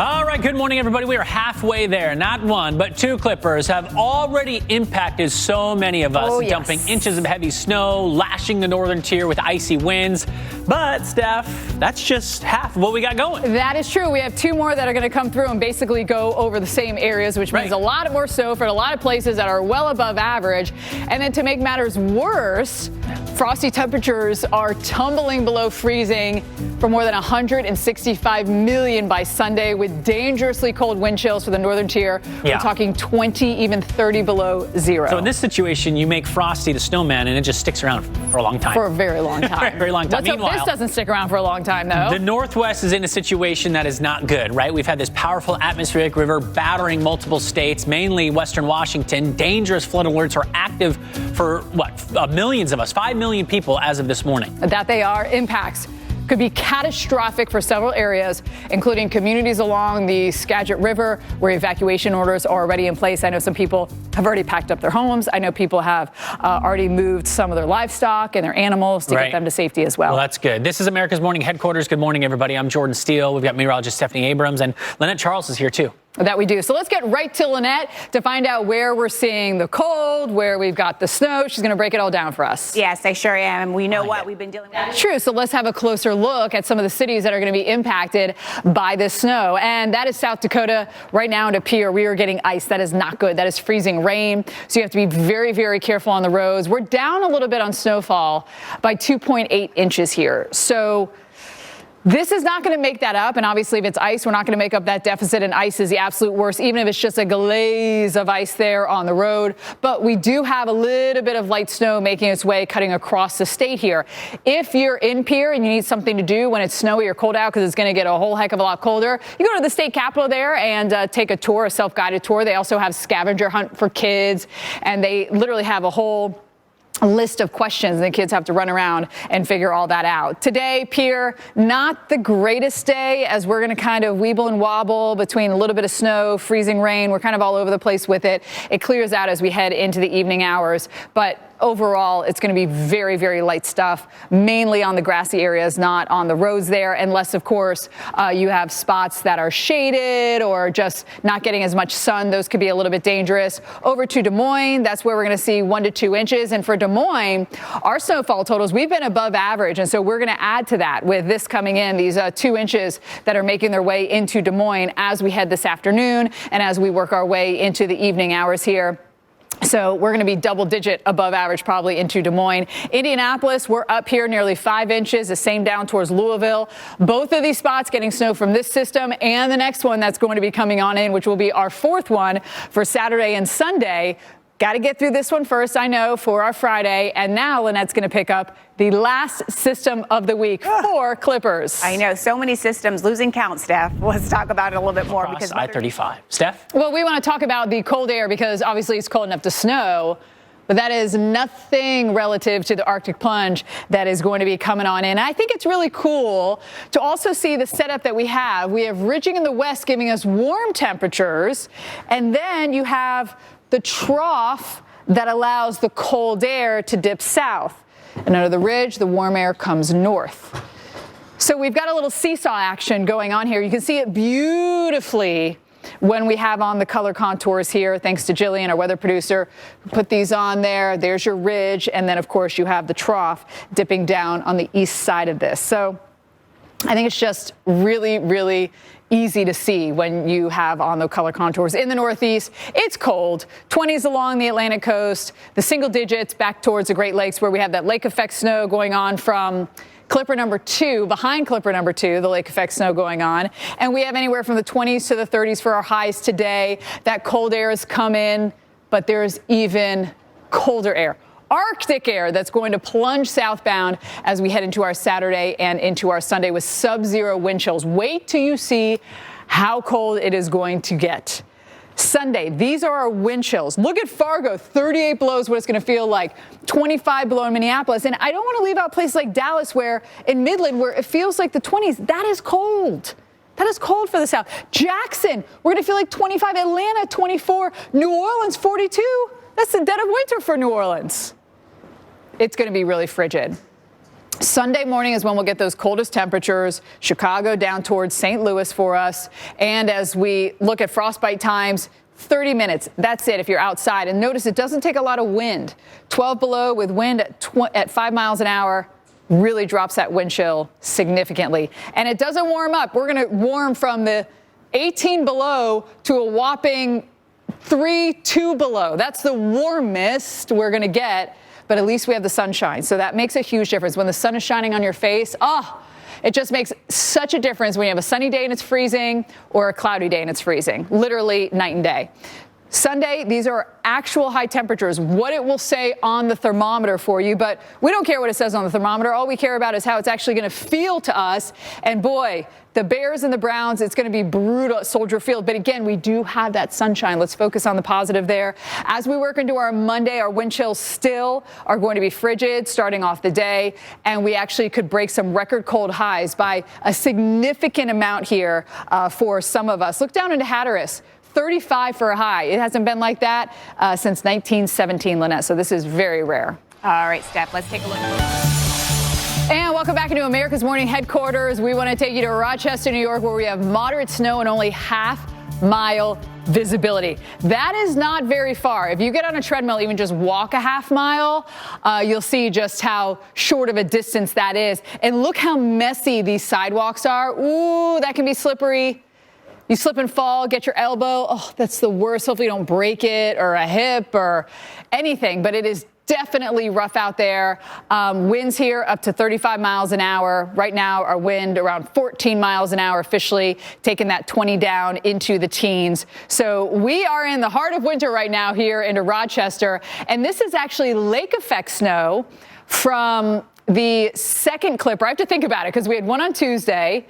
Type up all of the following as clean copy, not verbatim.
All right, good morning, everybody. We are halfway there. Not one, but two clippers have already impacted so many of us, dumping inches of heavy snow, lashing the northern tier with icy winds. But, Steph, that's just half of what we got going. That is true. We have two more that are going to come through and basically go over the same areas, which means a lot more snow for a lot of places that are well above average. And then to make matters worse, frosty temperatures are tumbling below freezing for more than 165 million by Sunday, with dangerously cold wind chills for the northern tier. We're talking 20, even 30 below zero. So in this situation, you make Frosty the snowman, and it just sticks around for a long time. For a very long time. Very long time. Let's hope this doesn't stick around for a long time, though. The Northwest is in a situation that is not good, right? We've had this powerful atmospheric river battering multiple states, mainly Western Washington. Dangerous flood alerts are active for, millions of us, 5 million people as of this morning. That they are. Impacts could be catastrophic for several areas, including communities along the Skagit River, where evacuation orders are already in place. I know some people have already packed up their homes. I know people have already moved some of their livestock and their animals to get them to safety as well. Well, that's good. This is America's Morning Headquarters. Good morning, everybody. I'm Jordan Steele. We've got meteorologist Stephanie Abrams, and Lynette Charles is here, too. That we do. So let's get right to Lynette to find out where we're seeing the cold, where we've got the snow. She's going to break it all down for us. Yes, I sure am. We know what we've been dealing with. True. So let's have a closer look at some of the cities that are going to be impacted by this snow. And that is South Dakota. Right now in Pierre, we are getting ice. That is not good. That is freezing rain. So you have to be very, very careful on the roads. We're down a little bit on snowfall by 2.8 inches here. So this is not going to make that up, and obviously if it's ice, we're not going to make up that deficit, and ice is the absolute worst, even if it's just a glaze of ice there on the road. But we do have a little bit of light snow making its way, cutting across the state here. If you're in Pierre and you need something to do when it's snowy or cold out, because it's going to get a whole heck of a lot colder, you go to the state capitol there and take a tour, a self-guided tour. They also have scavenger hunt for kids, and they literally have a whole list of questions, and the kids have to run around and figure all that out. Today, Pierre, not the greatest day, as we're going to kind of weeble and wobble between a little bit of snow, freezing rain. We're kind of all over the place with it. It clears out as we head into the evening hours, but overall, it's going to be very, very light stuff, mainly on the grassy areas, not on the roads there, unless, of course, you have spots that are shaded or just not getting as much sun. Those could be a little bit dangerous. Over to Des Moines, that's where we're going to see 1 to 2 inches. And for Des Moines, our snowfall totals, we've been above average. And so we're going to add to that with this coming in, these 2 inches that are making their way into Des Moines as we head this afternoon and as we work our way into the evening hours here. So we're going to be double digit above average probably into Des Moines. Indianapolis, we're up here nearly 5 inches, the same down towards Louisville. Both of these spots getting snow from this system and the next one that's going to be coming on in, which will be our fourth one for Saturday and Sunday. Got to get through this one first, I know, for our Friday. And now Lynette's going to pick up the last system of the week for Clippers. I know, so many systems, losing count, Steph. Let's talk about it a little bit more. Because I-35. Steph? Well, we want to talk about the cold air because obviously it's cold enough to snow. But that is nothing relative to the Arctic plunge that is going to be coming on in. I think it's really cool to also see the setup that we have. We have ridging in the west giving us warm temperatures. And then you have the trough that allows the cold air to dip south. And under the ridge, the warm air comes north. So we've got a little seesaw action going on here. You can see it beautifully when we have on the color contours here, thanks to Jillian, our weather producer, who put these on there. There's your ridge. And then, of course, you have the trough dipping down on the east side of this. So I think it's just really, really easy to see when you have on the color contours. In the Northeast, it's cold. 20s along the Atlantic coast, the single digits back towards the Great Lakes where we have that lake effect snow going on from Clipper number 2, behind Clipper number 2, the lake effect snow going on. And we have anywhere from the 20s to the 30s for our highs today. That cold air has come in, but there's even colder air. Arctic air that's going to plunge southbound as we head into our Saturday and into our Sunday with sub-zero wind chills. Wait till you see how cold it is going to get. Sunday, these are our wind chills. Look at Fargo, 38 below is what it's going to feel like, 25 below in Minneapolis. And I don't want to leave out places like Dallas where in Midland where it feels like the 20s. That is cold. That is cold for the South. Jackson, we're going to feel like 25. Atlanta, 24. New Orleans, 42. That's the dead of winter for New Orleans. It's going to be really frigid. Sunday morning is when we'll get those coldest temperatures. Chicago down towards St. Louis for us. And as we look at frostbite times, 30 minutes. That's it if you're outside. And notice it doesn't take a lot of wind. 12 below with wind at 5 miles an hour really drops that wind chill significantly. And it doesn't warm up. We're going to warm from the 18 below to a whopping 2 below. That's the warmest we're going to get. But at least we have the sunshine. So that makes a huge difference. When the sun is shining on your face, it just makes such a difference when you have a sunny day and it's freezing or a cloudy day and it's freezing. Literally night and day. Sunday, these are actual high temperatures, what it will say on the thermometer for you, but we don't care what it says on the thermometer. All we care about is how it's actually going to feel to us. And boy, the Bears and the Browns, it's going to be brutal at Soldier Field. But again, we do have that sunshine. Let's focus on the positive there. As we work into our Monday, our wind chills still are going to be frigid starting off the day. And we actually could break some record cold highs by a significant amount here for some of us. Look down into Hatteras. 35 for a high. It hasn't been like that since 1917, Lynette. So this is very rare. All right, Steph, let's take a look. And welcome back into America's Morning headquarters. We want to take you to Rochester, New York, where we have moderate snow and only half-mile visibility. That is not very far. If you get on a treadmill, even just walk a half mile, you'll see just how short of a distance that is. And look how messy these sidewalks are. Ooh, that can be slippery. You slip and fall, get your elbow. Oh, that's the worst. Hopefully you don't break it or a hip or anything, but it is definitely rough out there. Winds here up to 35 miles an hour. Right now, our wind around 14 miles an hour officially, taking that 20 down into the teens. So we are in the heart of winter right now here into Rochester. And this is actually lake effect snow from the second clipper. I have to think about it because we had one on Tuesday.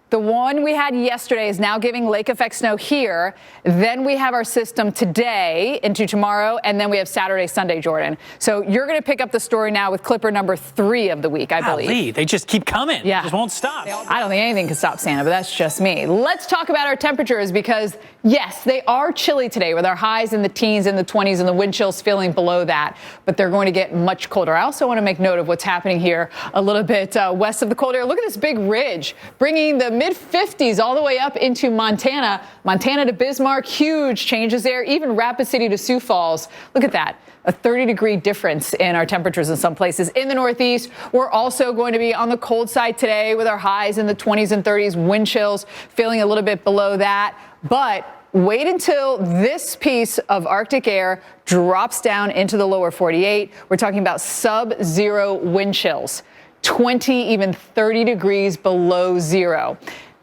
The one we had yesterday is now giving lake effect snow here. Then we have our system today into tomorrow, and then we have Saturday, Sunday, Jordan. So you're going to pick up the story now with clipper number 3 of the week, I believe. Golly, they just keep coming. Yeah. They just won't stop. I don't think anything can stop Santa, but that's just me. Let's talk about our temperatures because, yes, they are chilly today with our highs in the teens and the 20s and the wind chills feeling below that, but they're going to get much colder. I also want to make note of what's happening here a little bit west of the cold air. Look at this big ridge, bringing the mid-50s all the way up into Montana. Montana to Bismarck, huge changes there. Even Rapid City to Sioux Falls. Look at that. A 30-degree difference in our temperatures in some places. In the Northeast, we're also going to be on the cold side today with our highs in the 20s and 30s, wind chills feeling a little bit below that. But wait until this piece of Arctic air drops down into the lower 48. We're talking about sub-zero wind chills, 20, even 30 degrees below zero.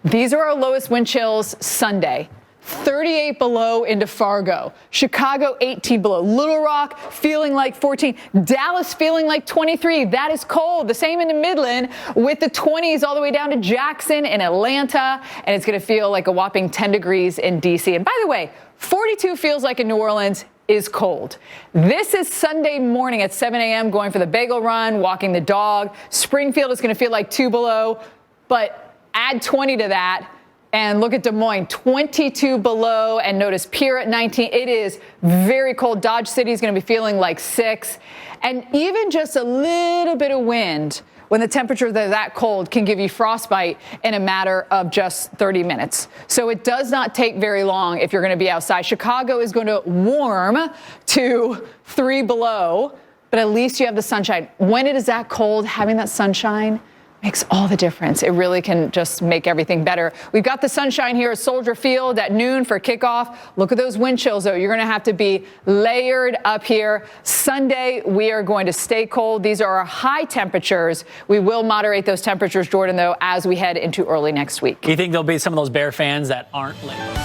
These are our lowest wind chills Sunday. 38 below into Fargo. Chicago, 18 below. Little Rock feeling like 14. Dallas feeling like 23. That is cold. The same in the Midland with the 20s all the way down to Jackson and Atlanta. And it's going to feel like a whopping 10 degrees in D.C. And by the way, 42 feels like in New Orleans is cold. This is Sunday morning at 7 a.m. going for the bagel run, walking the dog. Springfield is going to feel like 2 below. But add 20 to that. And look at Des Moines, 22 below, and notice Pierre at 19. It is very cold. Dodge City is going to be feeling like 6. And even just a little bit of wind when the temperatures are that cold can give you frostbite in a matter of just 30 minutes. So it does not take very long if you're going to be outside. Chicago is going to warm to 3 below, but at least you have the sunshine. When it is that cold, having that sunshine makes all the difference. It really can just make everything better. We've got the sunshine here at Soldier Field at noon for kickoff. Look at those wind chills, though. You're going to have to be layered up here. Sunday, we are going to stay cold. These are our high temperatures. We will moderate those temperatures, Jordan, though, as we head into early next week. You think there'll be some of those Bear fans that aren't layered?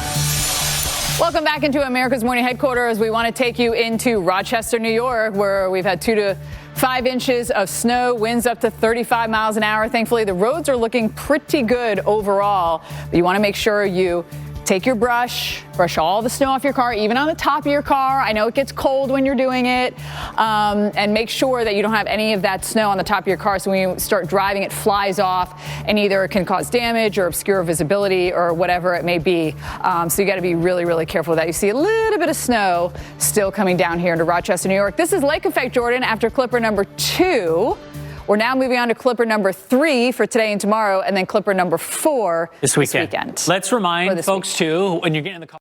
Welcome back into America's Morning headquarters. We want to take you into Rochester, New York, where we've had 2 to 5 inches of snow, winds up to 35 miles an hour. Thankfully, the roads are looking pretty good overall. But you want to make sure you take your brush all the snow off your car, even on the top of your car. I know it gets cold when you're doing it. And make sure that you don't have any of that snow on the top of your car. So when you start driving, it flies off and either can cause damage or obscure visibility or whatever it may be. So you got to be really, really careful with that. You see a little bit of snow still coming down here into Rochester, New York. This is lake effect, Jordan, after clipper number 2. We're now moving on to clipper number 3 for today and tomorrow, and then clipper number 4 this weekend. Let's remind folks, too, when you're getting in the car.